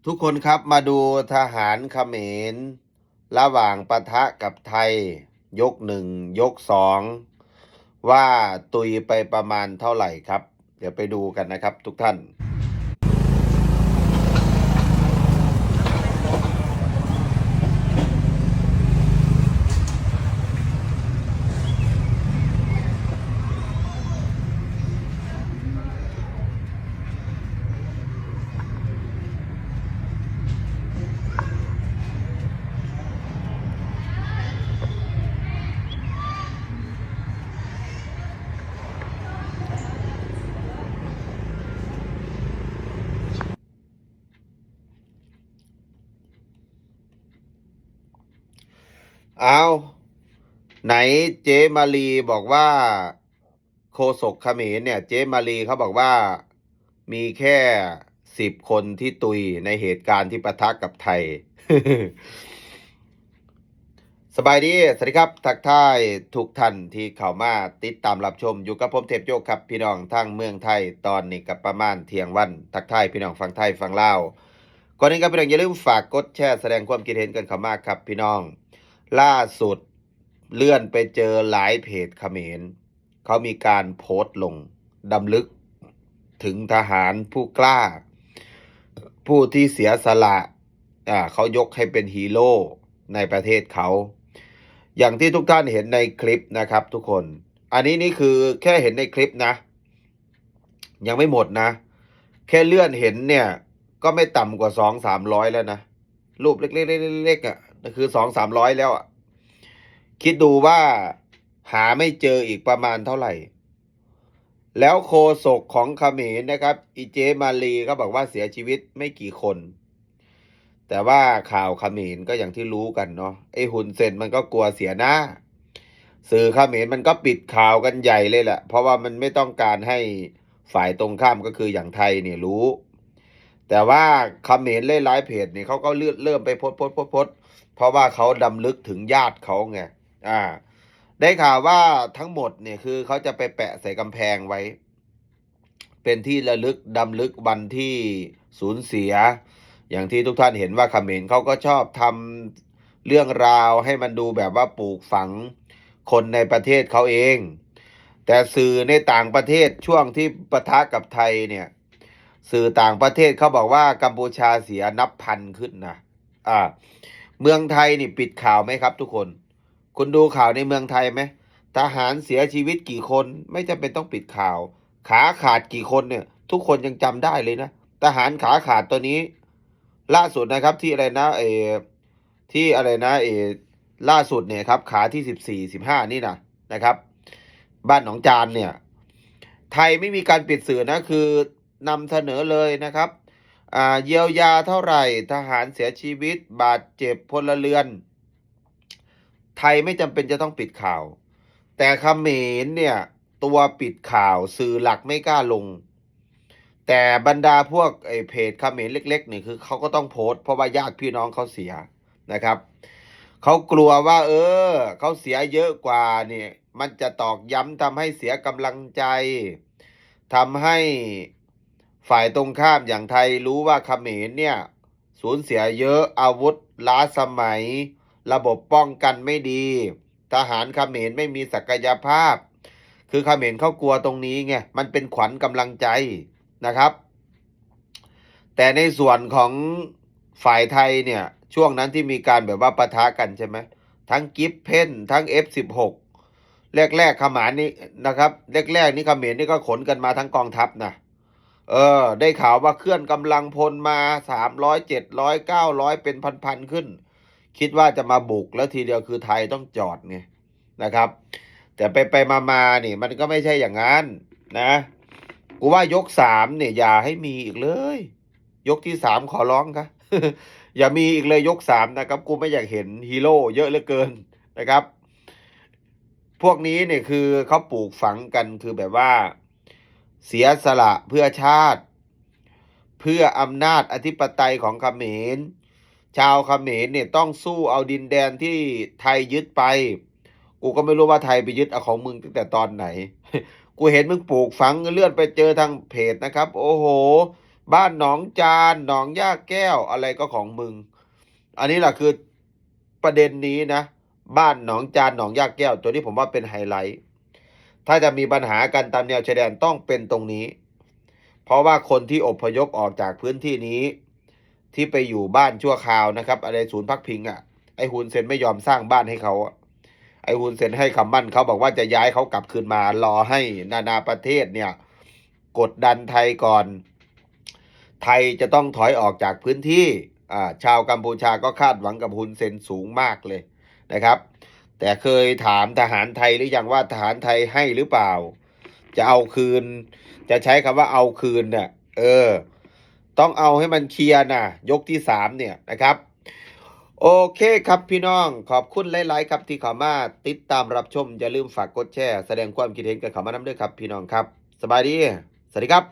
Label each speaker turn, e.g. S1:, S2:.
S1: ทุกคนครับมาดูทหารเขมรระหว่างปะทะกับไทยยกหนึ่งยกสองว่าตุยไปประมาณเท่าไหร่ครับเดี๋ยวไปดูกันนะครับทุกท่านเอาไหนเจ๊มาลีบอกว่าโฆษกเขมรเนี่ยเจ๊มาลีเขาบอกว่ามีแค่10 คนที่ตุยในเหตุการณ์ที่ปะทะกับไทย สบายดีสวัสดีครับทักทายทุกท่านที่เข้ามาติดตามรับชมอยู่กับผมเทพโยกครับพี่น้องทั้งเมืองไทยตอนนี้กับประมาณเที่ยงวันทักทายพี่น้องฟังไทยฟังลาวก่อนนี้ครับพี่น้องอย่าลืมฝากกดแชร์แสดงความคิดเห็นกันเข้ามาครับพี่น้องล่าสุดเลื่อนไปเจอหลายเพจเขมรเขามีการโพสต์ลงดำลึกถึงทหารผู้กล้าผู้ที่เสียสละเขายกให้เป็นฮีโร่ในประเทศเขาอย่างที่ทุกท่านเห็นในคลิปนะครับทุกคนอันนี้นี่คือแค่เห็นในคลิปนะยังไม่หมดนะแค่เลื่อนเห็นเนี่ยก็ไม่ต่ำกว่า200-300แล้วนะรูปเล็กๆอ่ะคือ200-300แล้วอ่ะคิดดูว่าหาไม่เจออีกประมาณเท่าไหร่แล้วโฆษกของเขมรนะครับอีเจมาลีก็บอกว่าเสียชีวิตไม่กี่คน แต่ว่าข่าวเขมรก็อย่างที่รู้กันเนาะไอ้ฮุนเซนมันก็กลัวเสียหน้าสื่อเขมรมันก็ปิดข่าวกันใหญ่เลยแหละเพราะว่ามันไม่ต้องการให้ฝ่ายตรงข้ามก็คืออย่างไทยเนี่ยรู้แต่ว่าเขมรหลายๆเพจเนี่ยเขาก็เริ่มไปโพสต์เพราะว่าเขาดำลึกถึงญาติเขาไงอ่าได้ข่าวว่าทั้งหมดเนี่ยคือเขาจะไปแปะใส่กำแพงไว้เป็นที่ระลึกดำลึกวันที่สูญเสียอย่างที่ทุกท่านเห็นว่าเขมรเขาก็ชอบทำเรื่องราวให้มันดูแบบว่าปลูกฝังคนในประเทศเขาเองแต่สื่อในต่างประเทศช่วงที่ปะทะกับไทยเนี่ยสื่อต่างประเทศเขาบอกว่ากัมพูชาเสียนับพันขึ้นนะอ่าเมืองไทยนี่ปิดข่าวไหมครับทุกคนคุณดูข่าวในเมืองไทยไหมทหารเสียชีวิตกี่คนไม่จำเป็นต้องปิดข่าว ขาขาดกี่คนเนี่ยทุกคนยังจำได้เลยนะทหารขาขาดตัวนี้ล่าสุดนะครับที่อะไรนะที่อะไรนะล่าสุดเนี่ยครับขาที่14-15นี่นะครับบ้านหนองจานเนี่ยไทยไม่มีการปิดสื่อนะคือนำเสนอเลยนะครับเยียวยาเท่าไหร่ทหารเสียชีวิตบาดเจ็บพลเรือนไทยไม่จำเป็นจะต้องปิดข่าวแต่เขมรเนี่ยตัวปิดข่าวสื่อหลักไม่กล้าลงแต่บรรดาพวกไอ้เพจเขมรเล็กๆนี่คือเขาก็ต้องโพสต์เพราะว่าญาติพี่น้องเขาเสียนะครับเขากลัวว่าเขาเสียเยอะกว่าเนี่ยมันจะตอกย้ำทำให้เสียกำลังใจทำให้ฝ่ายตรงข้ามอย่างไทยรู้ว่าเขมรเนี่ยสูญเสียเยอะอาวุธล้าสมัยระบบป้องกันไม่ดีทหารเขมรไม่มีศักยภาพคือเขมรเขากลัวตรงนี้ไงมันเป็นขวัญกำลังใจนะครับแต่ในส่วนของฝ่ายไทยเนี่ยช่วงนั้นที่มีการแบบว่าปะทะกันใช่ไหมทั้งกิฟเพนทั้ง F16แรกๆเขมรนี่นะครับแรกๆนี่เขมรนี่ก็ขนกันมาทั้งกองทัพนะได้ข่าวว่าเคลื่อนกำลังพลมา300700900เป็นพันๆขึ้นคิดว่าจะมาบุกแล้วทีเดียวคือไทยต้องจอดไงนะครับแต่ไปมานี่มันก็ไม่ใช่อย่างนั้นนะกูว่ายก3เนี่ยอย่าให้มีอีกเลยยกที่3ขอร้องครับ อย่ามีอีกเลยยก3นะครับกูไม่อยากเห็นฮีโร่เยอะเหลือเกินนะครับพวกนี้เนี่ยคือเขาปลูกฝังกันคือแบบว่าเสียสละเพื่อชาติเพื่ออำนาจอธิปไตยของเขมรชาวเขมรเนี่ยต้องสู้เอาดินแดนที่ไทยยึดไปกูก็ไม่รู้ว่าไทยไปยึดเอาของมึงตั้งแต่ตอนไหนกูเห็นมึงปลูกฝังเลื่อนไปเจอทางเพจนะครับโอ้โห บ้านหนองจานหนองย่าแก้วอะไรก็ของมึง อันนี้แหละคือประเด็นนี้นะบ้านหนองจานหนองย่าแก้วตัวนี้ผมว่าเป็นไฮไลท์ถ้าจะมีปัญหากันตามแนวชายแดนต้องเป็นตรงนี้เพราะว่าคนที่อพยพออกจากพื้นที่นี้ที่ไปอยู่บ้านชั่วคราวนะครับอะไรศูนย์พักพิงอ่ะไอ้ฮุนเซนไม่ยอมสร้างบ้านให้เขาไอ้ฮุนเซนให้คำมั่นเขาบอกว่าจะย้ายเขากลับคืนมารอให้นานาประเทศเนี่ยกดดันไทยก่อนไทยจะต้องถอยออกจากพื้นที่ชาวกัมพูชาก็คาดหวังกับฮุนเซนสูงมากเลยนะครับแต่เคยถามทหารไทยหรือยังว่าทหารไทยให้หรือเปล่าจะเอาคืนจะใช้คำว่าเอาคืนเนี่ยต้องเอาให้มันเคลียร์นะยกที่3เนี่ยนะครับโอเคครับพี่น้องขอบคุณหลายๆครับที่เข้ามาติดตามรับชมอย่าลืมฝากกดแชร์แสดงความคิดเห็นกันเข้ามานำด้วยครับพี่น้องครับสบายดีสวัสดีครับ